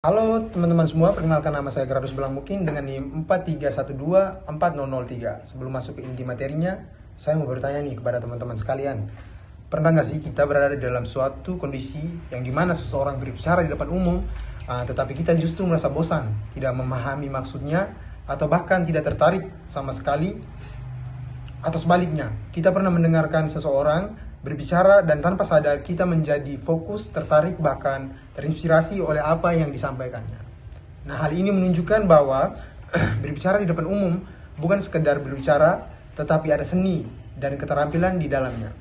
Halo teman-teman semua, perkenalkan nama saya Gradus Belangmukin dengan NIM 43124003. Sebelum masuk ke inti materinya, saya mau bertanya nih kepada teman-teman sekalian. Pernah nggak sih kita berada di dalam suatu kondisi yang dimana seseorang berbicara di depan umum, tetapi kita justru merasa bosan, tidak memahami maksudnya, atau bahkan tidak tertarik sama sekali? Atau sebaliknya, kita pernah mendengarkan seseorang berbicara dan tanpa sadar kita menjadi fokus, tertarik, bahkan terinspirasi oleh apa yang disampaikannya. Nah, hal ini menunjukkan bahwa berbicara di depan umum bukan sekedar berbicara, tetapi ada seni dan keterampilan di dalamnya.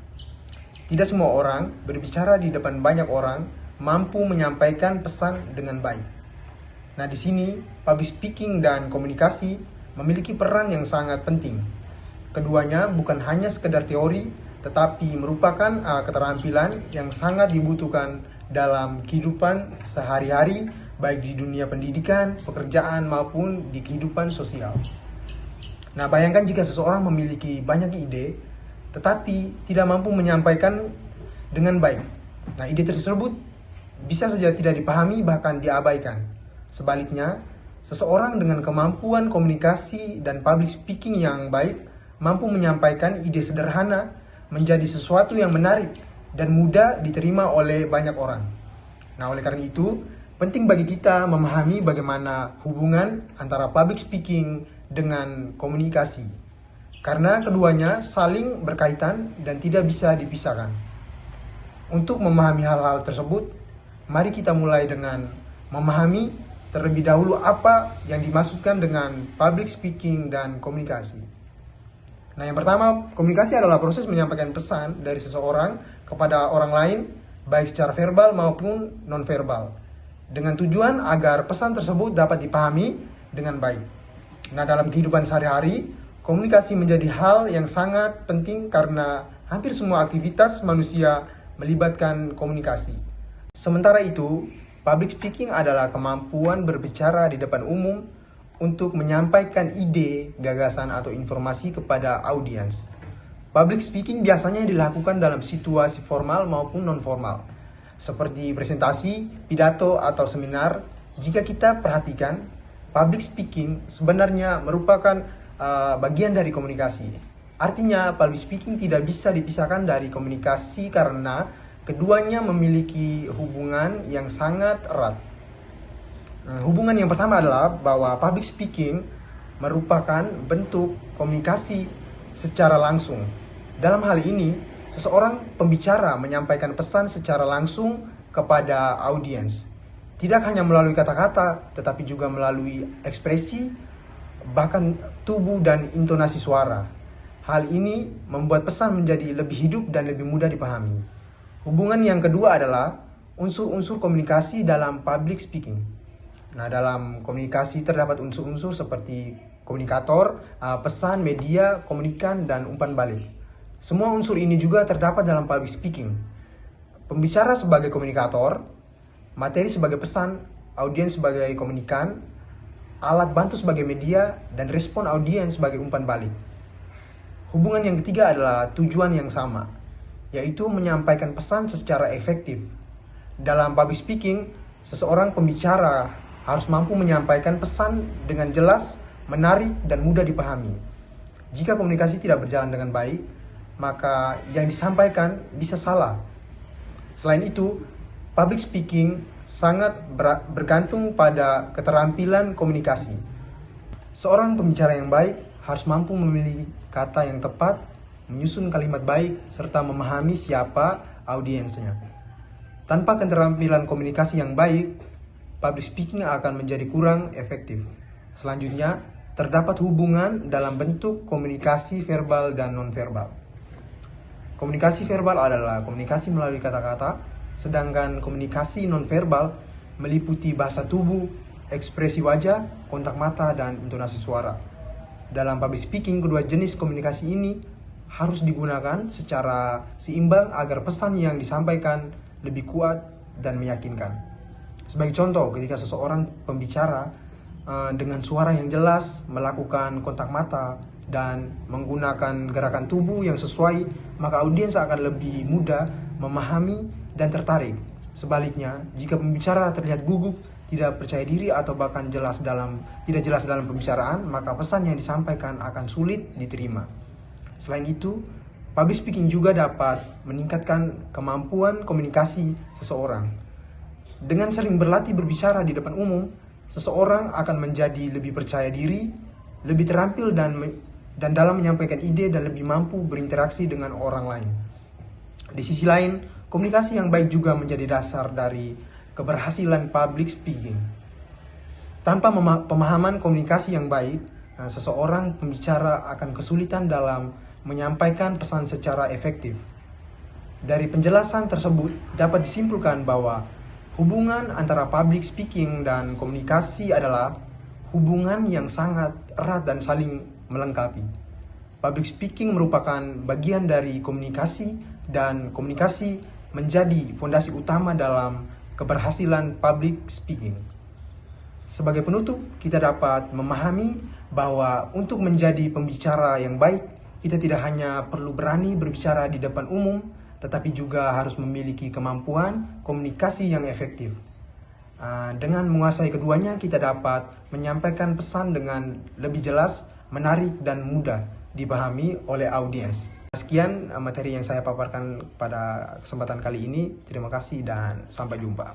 Tidak semua orang berbicara di depan banyak orang mampu menyampaikan pesan dengan baik. Nah, di sini public speaking dan komunikasi memiliki peran yang sangat penting. Keduanya bukan hanya sekedar teori, tetapi merupakan keterampilan yang sangat dibutuhkan dalam kehidupan sehari-hari, baik di dunia pendidikan, pekerjaan, maupun di kehidupan sosial. Nah, bayangkan jika seseorang memiliki banyak ide, tetapi tidak mampu menyampaikan dengan baik. Nah, ide tersebut bisa saja tidak dipahami, bahkan diabaikan. Sebaliknya, seseorang dengan kemampuan komunikasi dan public speaking yang baik mampu menyampaikan ide sederhana menjadi sesuatu yang menarik dan mudah diterima oleh banyak orang. Nah, oleh karena itu, penting bagi kita memahami bagaimana hubungan antara public speaking dengan komunikasi. Karena keduanya saling berkaitan dan tidak bisa dipisahkan. Untuk memahami hal-hal tersebut, mari kita mulai dengan memahami terlebih dahulu apa yang dimaksudkan dengan public speaking dan komunikasi. Nah, yang pertama, komunikasi adalah proses menyampaikan pesan dari seseorang kepada orang lain, baik secara verbal maupun non-verbal, dengan tujuan agar pesan tersebut dapat dipahami dengan baik. Nah, dalam kehidupan sehari-hari, komunikasi menjadi hal yang sangat penting karena hampir semua aktivitas manusia melibatkan komunikasi. Sementara itu, public speaking adalah kemampuan berbicara di depan umum untuk menyampaikan ide, gagasan, atau informasi kepada audiens. Public speaking biasanya dilakukan dalam situasi formal maupun non-formal, seperti presentasi, pidato, atau seminar. Jika kita perhatikan, public speaking sebenarnya merupakan bagian dari komunikasi. Artinya, public speaking tidak bisa dipisahkan dari komunikasi karena keduanya memiliki hubungan yang sangat erat. Hubungan yang pertama adalah bahwa public speaking merupakan bentuk komunikasi secara langsung. Dalam hal ini, seseorang pembicara menyampaikan pesan secara langsung kepada audiens. Tidak hanya melalui kata-kata, tetapi juga melalui ekspresi, bahkan tubuh dan intonasi suara. Hal ini membuat pesan menjadi lebih hidup dan lebih mudah dipahami. Hubungan yang kedua adalah unsur-unsur komunikasi dalam public speaking. Nah, dalam komunikasi terdapat unsur-unsur seperti komunikator, pesan, media, komunikan, dan umpan balik. Semua unsur ini juga terdapat dalam public speaking. Pembicara sebagai komunikator, materi sebagai pesan, audiens sebagai komunikan, alat bantu sebagai media, dan respon audiens sebagai umpan balik. Hubungan yang ketiga adalah tujuan yang sama, yaitu menyampaikan pesan secara efektif. Dalam public speaking, seseorang pembicara harus mampu menyampaikan pesan dengan jelas, menarik, dan mudah dipahami. Jika komunikasi tidak berjalan dengan baik, maka yang disampaikan bisa salah. Selain itu, public speaking sangat bergantung pada keterampilan komunikasi. Seorang pembicara yang baik harus mampu memilih kata yang tepat, menyusun kalimat baik, serta memahami siapa audiensnya. Tanpa keterampilan komunikasi yang baik, public speaking akan menjadi kurang efektif. Selanjutnya, terdapat hubungan dalam bentuk komunikasi verbal dan non-verbal. Komunikasi verbal adalah komunikasi melalui kata-kata, sedangkan komunikasi non-verbal meliputi bahasa tubuh, ekspresi wajah, kontak mata, dan intonasi suara. Dalam public speaking, kedua jenis komunikasi ini harus digunakan secara seimbang agar pesan yang disampaikan lebih kuat dan meyakinkan. Sebagai contoh, ketika seseorang pembicara dengan suara yang jelas, melakukan kontak mata, dan menggunakan gerakan tubuh yang sesuai, maka audiens akan lebih mudah memahami dan tertarik. Sebaliknya, jika pembicara terlihat gugup, tidak percaya diri atau bahkan tidak jelas dalam pembicaraan, maka pesan yang disampaikan akan sulit diterima. Selain itu, public speaking juga dapat meningkatkan kemampuan komunikasi seseorang. Dengan sering berlatih berbicara di depan umum, seseorang akan menjadi lebih percaya diri, lebih terampil dan dalam menyampaikan ide dan lebih mampu berinteraksi dengan orang lain. Di sisi lain, komunikasi yang baik juga menjadi dasar dari keberhasilan public speaking. Tanpa pemahaman komunikasi yang baik, seseorang pembicara akan kesulitan dalam menyampaikan pesan secara efektif. Dari penjelasan tersebut dapat disimpulkan bahwa hubungan antara public speaking dan komunikasi adalah hubungan yang sangat erat dan saling melengkapi. Public speaking merupakan bagian dari komunikasi dan komunikasi menjadi fondasi utama dalam keberhasilan public speaking. Sebagai penutup, kita dapat memahami bahwa untuk menjadi pembicara yang baik, kita tidak hanya perlu berani berbicara di depan umum, tetapi juga harus memiliki kemampuan komunikasi yang efektif. Dengan menguasai keduanya, kita dapat menyampaikan pesan dengan lebih jelas, menarik, dan mudah dipahami oleh audiens. Sekian materi yang saya paparkan pada kesempatan kali ini. Terima kasih dan sampai jumpa.